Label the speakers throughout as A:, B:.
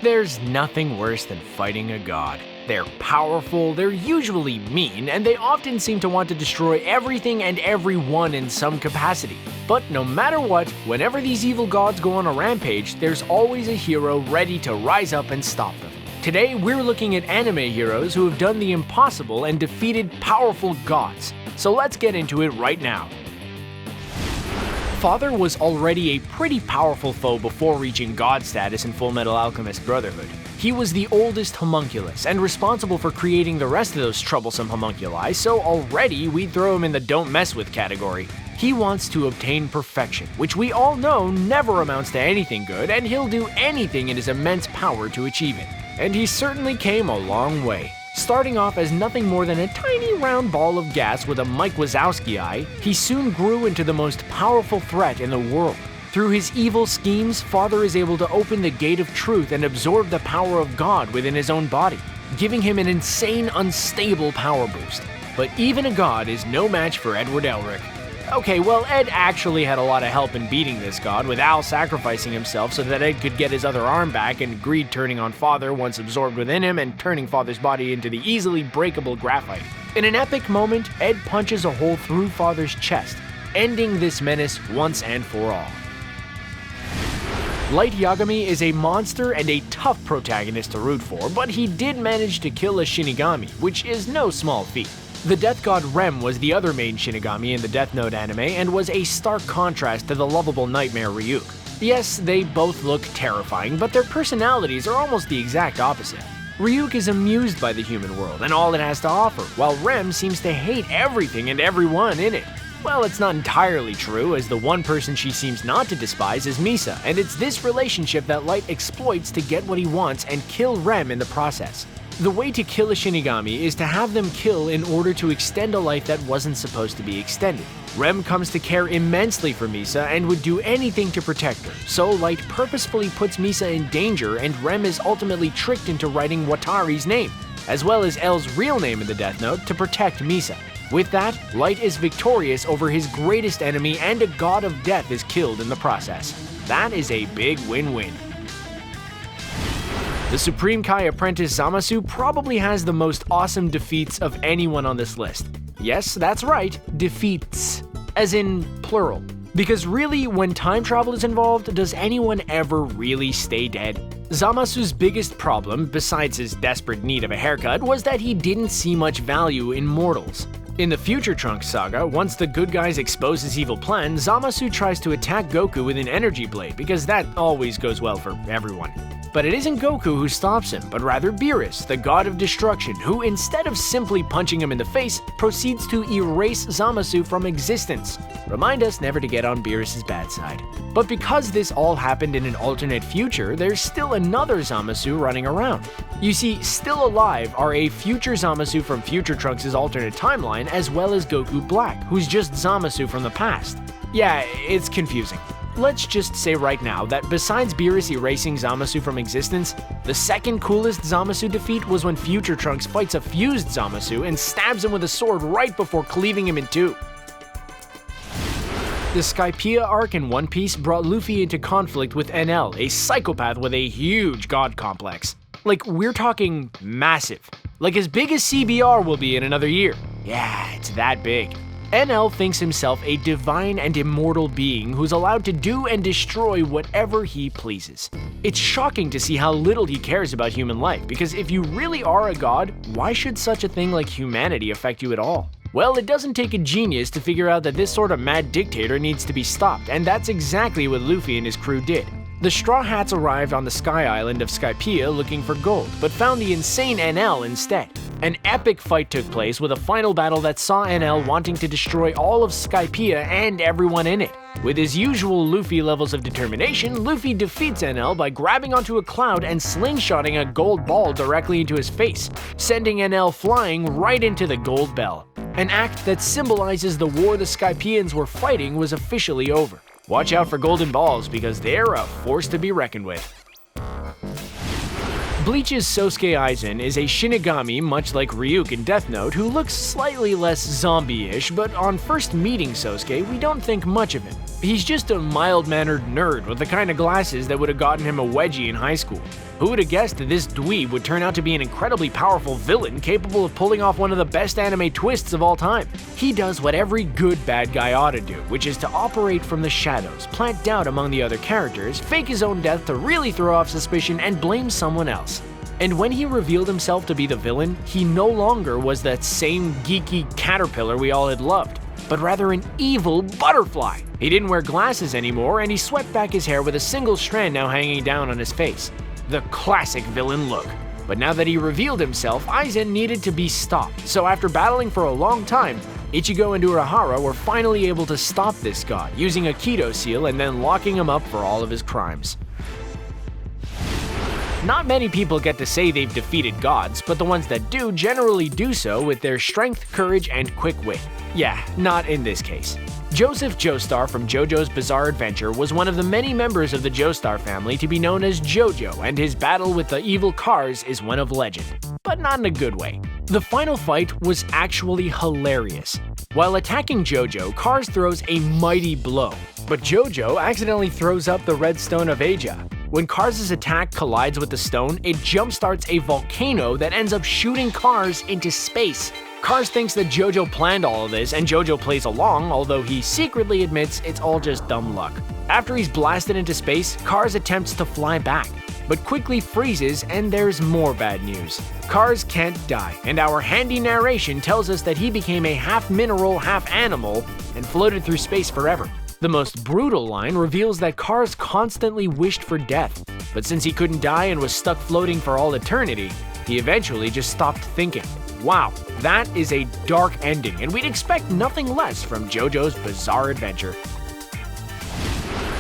A: There's nothing worse than fighting a god. They're powerful, they're usually mean, and they often seem to want to destroy everything and everyone in some capacity. But no matter what, whenever these evil gods go on a rampage, there's always a hero ready to rise up and stop them. Today, we're looking at anime heroes who have done the impossible and defeated powerful gods. So let's get into it right now. Father was already a pretty powerful foe before reaching god status in Fullmetal Alchemist Brotherhood. He was the oldest homunculus and responsible for creating the rest of those troublesome homunculi, so already we'd throw him in the don't mess with category. He wants to obtain perfection, which we all know never amounts to anything good, and he'll do anything in his immense power to achieve it. And he certainly came a long way. Starting off as nothing more than a tiny round ball of gas with a Mike Wazowski eye, he soon grew into the most powerful threat in the world. Through his evil schemes, Father is able to open the gate of truth and absorb the power of God within his own body, giving him an insane, unstable power boost. But even a god is no match for Edward Elric. Okay, well, Ed actually had a lot of help in beating this god, with Al sacrificing himself so that Ed could get his other arm back, and Greed turning on Father once absorbed within him and turning Father's body into the easily breakable graphite. In an epic moment, Ed punches a hole through Father's chest, ending this menace once and for all. Light Yagami is a monster and a tough protagonist to root for, but he did manage to kill a Shinigami, which is no small feat. The death god Rem was the other main Shinigami in the Death Note anime and was a stark contrast to the lovable nightmare Ryuk. Yes, they both look terrifying, but their personalities are almost the exact opposite. Ryuk is amused by the human world and all it has to offer, while Rem seems to hate everything and everyone in it. Well, it's not entirely true, as the one person she seems not to despise is Misa, and it's this relationship that Light exploits to get what he wants and kill Rem in the process. The way to kill a Shinigami is to have them kill in order to extend a life that wasn't supposed to be extended. Rem comes to care immensely for Misa and would do anything to protect her, so Light purposefully puts Misa in danger, and Rem is ultimately tricked into writing Watari's name, as well as L's real name in the Death Note, to protect Misa. With that, Light is victorious over his greatest enemy, and a god of death is killed in the process. That is a big win-win. The Supreme Kai apprentice Zamasu probably has the most awesome defeats of anyone on this list. Yes, that's right, defeats, as in plural. Because really, when time travel is involved, does anyone ever really stay dead? Zamasu's biggest problem, besides his desperate need of a haircut, was that he didn't see much value in mortals. In the Future Trunks saga, once the good guys expose his evil plan, Zamasu tries to attack Goku with an energy blade, because that always goes well for everyone. But it isn't Goku who stops him, but rather Beerus, the god of destruction, who instead of simply punching him in the face, proceeds to erase Zamasu from existence. Remind us never to get on Beerus' bad side. But because this all happened in an alternate future, there's still another Zamasu running around. You see, still alive are a future Zamasu from Future Trunks' alternate timeline, as well as Goku Black, who's just Zamasu from the past. Yeah, it's confusing. Let's just say right now that besides Beerus erasing Zamasu from existence, the second coolest Zamasu defeat was when Future Trunks fights a fused Zamasu and stabs him with a sword right before cleaving him in two. The Skypiea arc in One Piece brought Luffy into conflict with NL, a psychopath with a huge god complex. Like, we're talking massive. Like as big as CBR will be in another year. Yeah, it's that big. NL thinks himself a divine and immortal being who's allowed to do and destroy whatever he pleases. It's shocking to see how little he cares about human life, because if you really are a god, why should such a thing like humanity affect you at all? Well, it doesn't take a genius to figure out that this sort of mad dictator needs to be stopped, and that's exactly what Luffy and his crew did. The Straw Hats arrived on the Sky Island of Skypiea looking for gold, but found the insane NL instead. An epic fight took place with a final battle that saw NL wanting to destroy all of Skypiea and everyone in it. With his usual Luffy levels of determination, Luffy defeats NL by grabbing onto a cloud and slingshotting a gold ball directly into his face, sending NL flying right into the gold bell. An act that symbolizes the war the Skypieans were fighting was officially over. Watch out for golden balls, because they're a force to be reckoned with. Bleach's Sosuke Aizen is a Shinigami much like Ryuk in Death Note, who looks slightly less zombie-ish, but on first meeting Sosuke, we don't think much of him. He's just a mild-mannered nerd with the kind of glasses that would have gotten him a wedgie in high school. Who would have guessed that this dweeb would turn out to be an incredibly powerful villain capable of pulling off one of the best anime twists of all time? He does what every good bad guy ought to do, which is to operate from the shadows, plant doubt among the other characters, fake his own death to really throw off suspicion, and blame someone else. And when he revealed himself to be the villain, he no longer was that same geeky caterpillar we all had loved, but rather an evil butterfly. He didn't wear glasses anymore, and he swept back his hair with a single strand now hanging down on his face. The classic villain look. But now that he revealed himself, Aizen needed to be stopped, so after battling for a long time, Ichigo and Urahara were finally able to stop this god, using a Kido seal and then locking him up for all of his crimes. Not many people get to say they've defeated gods, but the ones that do generally do so with their strength, courage, and quick wit. Yeah, not in this case. Joseph Joestar from JoJo's Bizarre Adventure was one of the many members of the Joestar family to be known as Jojo, and his battle with the evil Cars is one of legend, but not in a good way. The final fight was actually hilarious. While attacking Jojo, Cars throws a mighty blow, but Jojo accidentally throws up the Red Stone of Aja. When Cars' attack collides with the stone, it jumpstarts a volcano that ends up shooting Cars into space. Cars thinks that Jojo planned all of this, and Jojo plays along, although he secretly admits it's all just dumb luck. After he's blasted into space, Cars attempts to fly back, but quickly freezes, and there's more bad news. Cars can't die, and our handy narration tells us that he became a half-mineral, half-animal, and floated through space forever. The most brutal line reveals that Cars constantly wished for death, but since he couldn't die and was stuck floating for all eternity, he eventually just stopped thinking. Wow, that is a dark ending, and we'd expect nothing less from JoJo's Bizarre Adventure.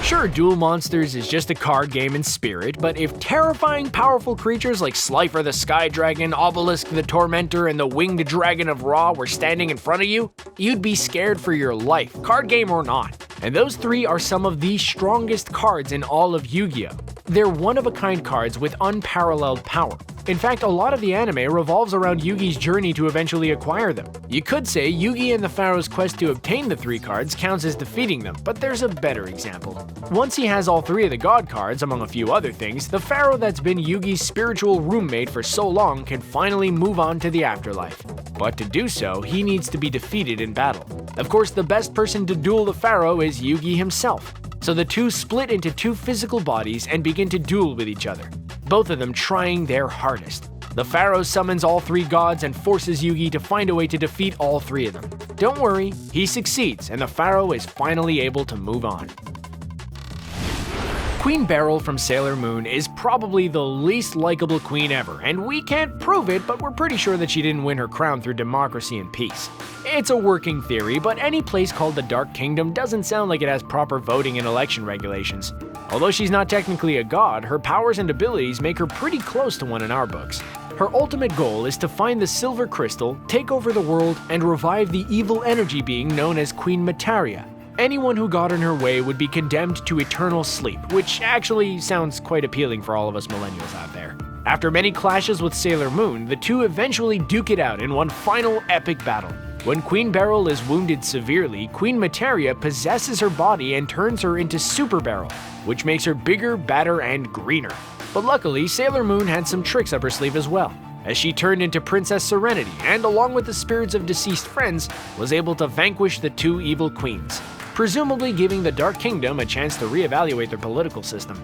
A: Sure, Duel Monsters is just a card game in spirit, but if terrifying, powerful creatures like Slifer the Sky Dragon, Obelisk the Tormentor, and the Winged Dragon of Ra were standing in front of you, you'd be scared for your life, card game or not. And those three are some of the strongest cards in all of Yu-Gi-Oh! They're one-of-a-kind cards with unparalleled power. In fact, a lot of the anime revolves around Yugi's journey to eventually acquire them. You could say Yugi and the Pharaoh's quest to obtain the three cards counts as defeating them, but there's a better example. Once he has all three of the god cards, among a few other things, the Pharaoh that's been Yugi's spiritual roommate for so long can finally move on to the afterlife. But to do so, he needs to be defeated in battle. Of course, the best person to duel the Pharaoh is Yugi himself. So the two split into two physical bodies and begin to duel with each other, both of them trying their hardest. The Pharaoh summons all three gods and forces Yugi to find a way to defeat all three of them. Don't worry, he succeeds, and the Pharaoh is finally able to move on. Queen Beryl from Sailor Moon is probably the least likable queen ever, and we can't prove it, but we're pretty sure that she didn't win her crown through democracy and peace. It's a working theory, but any place called the Dark Kingdom doesn't sound like it has proper voting and election regulations. Although she's not technically a god, her powers and abilities make her pretty close to one in our books. Her ultimate goal is to find the Silver Crystal, take over the world, and revive the evil energy being known as Queen Materia. Anyone who got in her way would be condemned to eternal sleep, which actually sounds quite appealing for all of us millennials out there. After many clashes with Sailor Moon, the two eventually duke it out in one final epic battle. When Queen Beryl is wounded severely, Queen Materia possesses her body and turns her into Super Beryl, which makes her bigger, badder, and greener. But luckily, Sailor Moon had some tricks up her sleeve as well, as she turned into Princess Serenity and, along with the spirits of deceased friends, was able to vanquish the two evil queens, presumably giving the Dark Kingdom a chance to reevaluate their political system.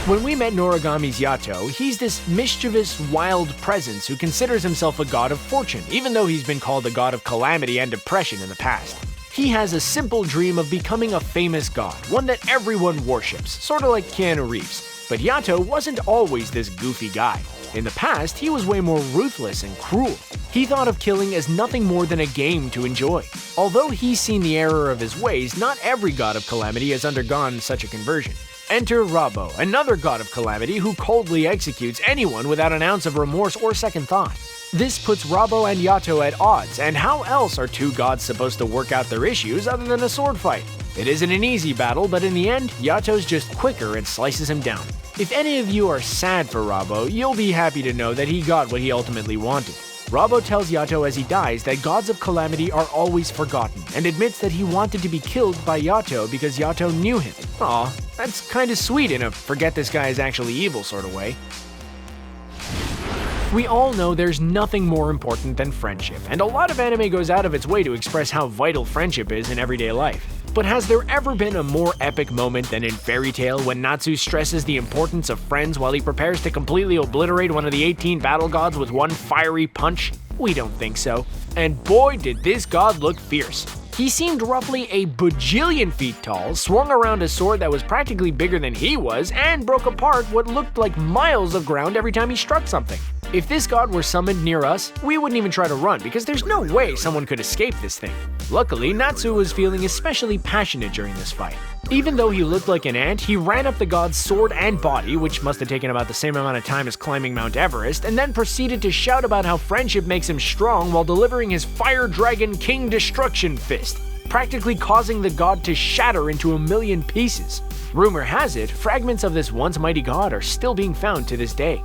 A: When we met Noragami's Yato, he's this mischievous, wild presence who considers himself a god of fortune, even though he's been called a god of calamity and depression in the past. He has a simple dream of becoming a famous god, one that everyone worships, sorta like Keanu Reeves. But Yato wasn't always this goofy guy. In the past, he was way more ruthless and cruel. He thought of killing as nothing more than a game to enjoy. Although he's seen the error of his ways, not every god of calamity has undergone such a conversion. Enter Rabo, another god of calamity who coldly executes anyone without an ounce of remorse or second thought. This puts Rabo and Yato at odds, and how else are two gods supposed to work out their issues other than a sword fight? It isn't an easy battle, but in the end, Yato's just quicker and slices him down. If any of you are sad for Rabo, you'll be happy to know that he got what he ultimately wanted. Rabo tells Yato as he dies that gods of calamity are always forgotten, and admits that he wanted to be killed by Yato because Yato knew him. Aw, that's kinda sweet in a forget this guy is actually evil sort of way. We all know there's nothing more important than friendship, and a lot of anime goes out of its way to express how vital friendship is in everyday life. But has there ever been a more epic moment than in Fairy Tail when Natsu stresses the importance of friends while he prepares to completely obliterate one of the 18 battle gods with one fiery punch? We don't think so. And boy did this god look fierce. He seemed roughly a bajillion feet tall, swung around a sword that was practically bigger than he was, and broke apart what looked like miles of ground every time he struck something. If this god were summoned near us, we wouldn't even try to run because there's no way someone could escape this thing. Luckily, Natsu was feeling especially passionate during this fight. Even though he looked like an ant, he ran up the god's sword and body, which must have taken about the same amount of time as climbing Mount Everest, and then proceeded to shout about how friendship makes him strong while delivering his Fire Dragon King Destruction Fist, practically causing the god to shatter into a million pieces. Rumor has it, fragments of this once mighty god are still being found to this day.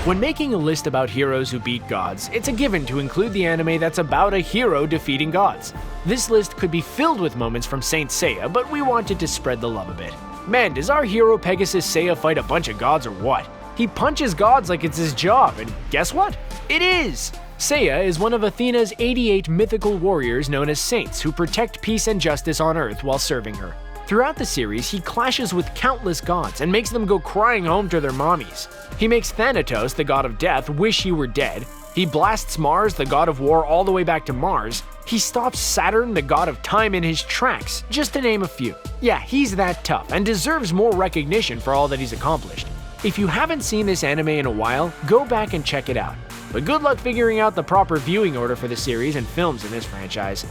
A: When making a list about heroes who beat gods, it's a given to include the anime that's about a hero defeating gods. This list could be filled with moments from Saint Seiya, but we wanted to spread the love a bit. Man, does our hero Pegasus Seiya fight a bunch of gods or what? He punches gods like it's his job, and guess what? It is! Seiya is one of Athena's 88 mythical warriors known as saints who protect peace and justice on Earth while serving her. Throughout the series, he clashes with countless gods and makes them go crying home to their mommies. He makes Thanatos, the god of death, wish he were dead. He blasts Mars, the god of war, all the way back to Mars. He stops Saturn, the god of time, in his tracks, just to name a few. Yeah, he's that tough and deserves more recognition for all that he's accomplished. If you haven't seen this anime in a while, go back and check it out. But good luck figuring out the proper viewing order for the series and films in this franchise.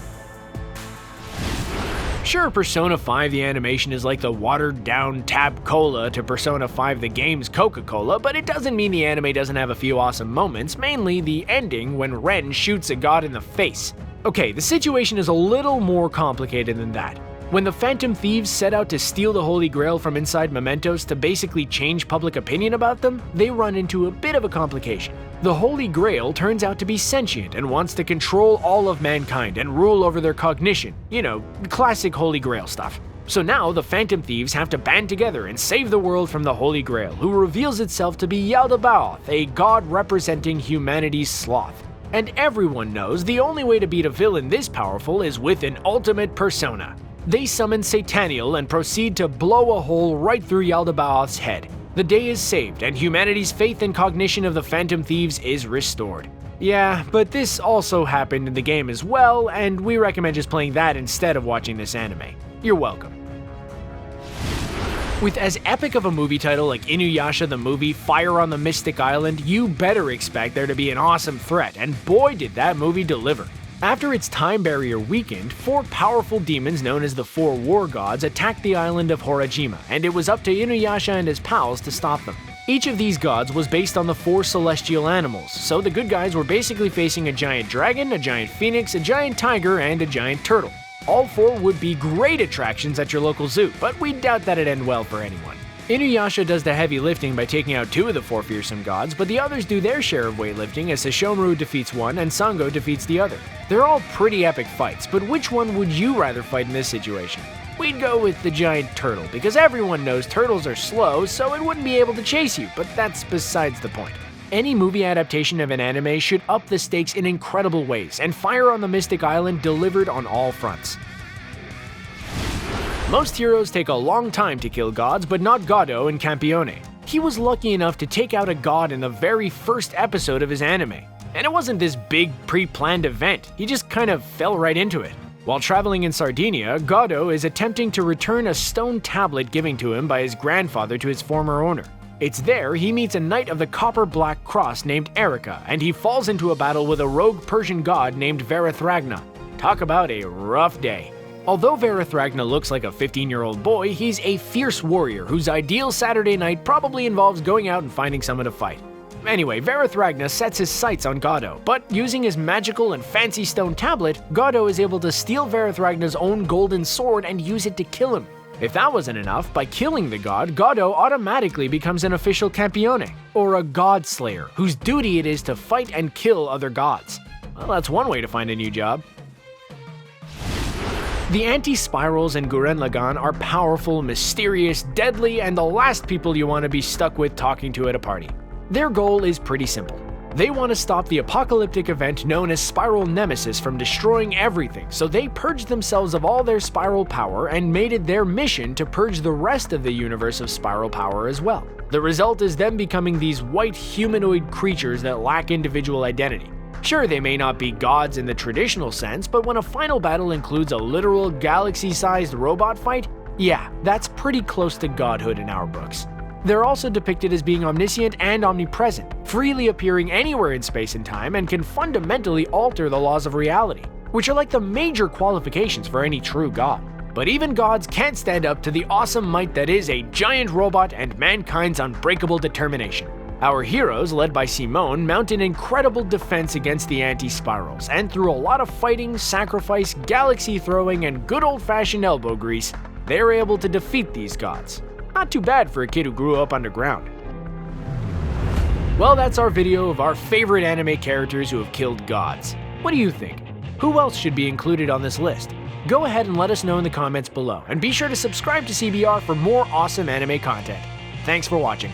A: Sure, Persona 5 the animation is like the watered-down Tab Cola to Persona 5 the game's Coca-Cola, but it doesn't mean the anime doesn't have a few awesome moments, mainly the ending when Ren shoots a god in the face. Okay, the situation is a little more complicated than that. When the Phantom Thieves set out to steal the Holy Grail from inside mementos to basically change public opinion about them, they run into a bit of a complication. The Holy Grail turns out to be sentient and wants to control all of mankind and rule over their cognition. You know, classic Holy Grail stuff. So now the Phantom Thieves have to band together and save the world from the Holy Grail, who reveals itself to be Yaldabaoth, a god representing humanity's sloth. And everyone knows the only way to beat a villain this powerful is with an ultimate persona. They summon Sataniel and proceed to blow a hole right through Yaldabaoth's head. The day is saved, and humanity's faith and cognition of the Phantom Thieves is restored. Yeah, but this also happened in the game as well, and we recommend just playing that instead of watching this anime. You're welcome. With as epic of a movie title like Inuyasha the movie Fire on the Mystic Island, you better expect there to be an awesome threat, and boy did that movie deliver. After its time barrier weakened, 4 powerful demons known as the 4 War Gods attacked the island of Horajima, and it was up to Inuyasha and his pals to stop them. Each of these gods was based on the 4 celestial animals, so the good guys were basically facing a giant dragon, a giant phoenix, a giant tiger, and a giant turtle. All 4 would be great attractions at your local zoo, but we doubt that it'd end well for anyone. Inuyasha does the heavy lifting by taking out 2 of the 4 fearsome gods, but the others do their share of weightlifting as Sesshomaru defeats one and Sango defeats the other. They're all pretty epic fights, but which one would you rather fight in this situation? We'd go with the giant turtle, because everyone knows turtles are slow, so it wouldn't be able to chase you, but that's besides the point. Any movie adaptation of an anime should up the stakes in incredible ways, and Fire on the Mystic Island delivered on all fronts. Most heroes take a long time to kill gods, but not Godot in Campione. He was lucky enough to take out a god in the very first episode of his anime. And it wasn't this big, pre-planned event, he just kind of fell right into it. While traveling in Sardinia, Godot is attempting to return a stone tablet given to him by his grandfather to his former owner. It's there he meets a knight of the Copper Black Cross named Erica, and he falls into a battle with a rogue Persian god named Varathragna. Talk about a rough day. Although Varathragna looks like a 15-year-old boy, he's a fierce warrior whose ideal Saturday night probably involves going out and finding someone to fight. Anyway, Varathragna sets his sights on Godot, but using his magical and fancy stone tablet, Godot is able to steal Varathragna's own golden sword and use it to kill him. If that wasn't enough, by killing the god, Goddo automatically becomes an official campione, or a god slayer, whose duty it is to fight and kill other gods. Well, that's one way to find a new job. The anti-spirals and Gurren Lagann are powerful, mysterious, deadly, and the last people you want to be stuck with talking to at a party. Their goal is pretty simple. They want to stop the apocalyptic event known as Spiral Nemesis from destroying everything, so they purged themselves of all their spiral power and made it their mission to purge the rest of the universe of spiral power as well. The result is them becoming these white humanoid creatures that lack individual identity. Sure, they may not be gods in the traditional sense, but when a final battle includes a literal galaxy-sized robot fight, yeah, that's pretty close to godhood in our books. They're also depicted as being omniscient and omnipresent, freely appearing anywhere in space and time, and can fundamentally alter the laws of reality, which are like the major qualifications for any true god. But even gods can't stand up to the awesome might that is a giant robot and mankind's unbreakable determination. Our heroes, led by Simone, mount an incredible defense against the anti-spirals, and through a lot of fighting, sacrifice, galaxy throwing, and good old-fashioned elbow grease, they're able to defeat these gods. Not too bad for a kid who grew up underground. Well, that's our video of our favorite anime characters who have killed gods. What do you think? Who else should be included on this list? Go ahead and let us know in the comments below, and be sure to subscribe to CBR for more awesome anime content. Thanks for watching.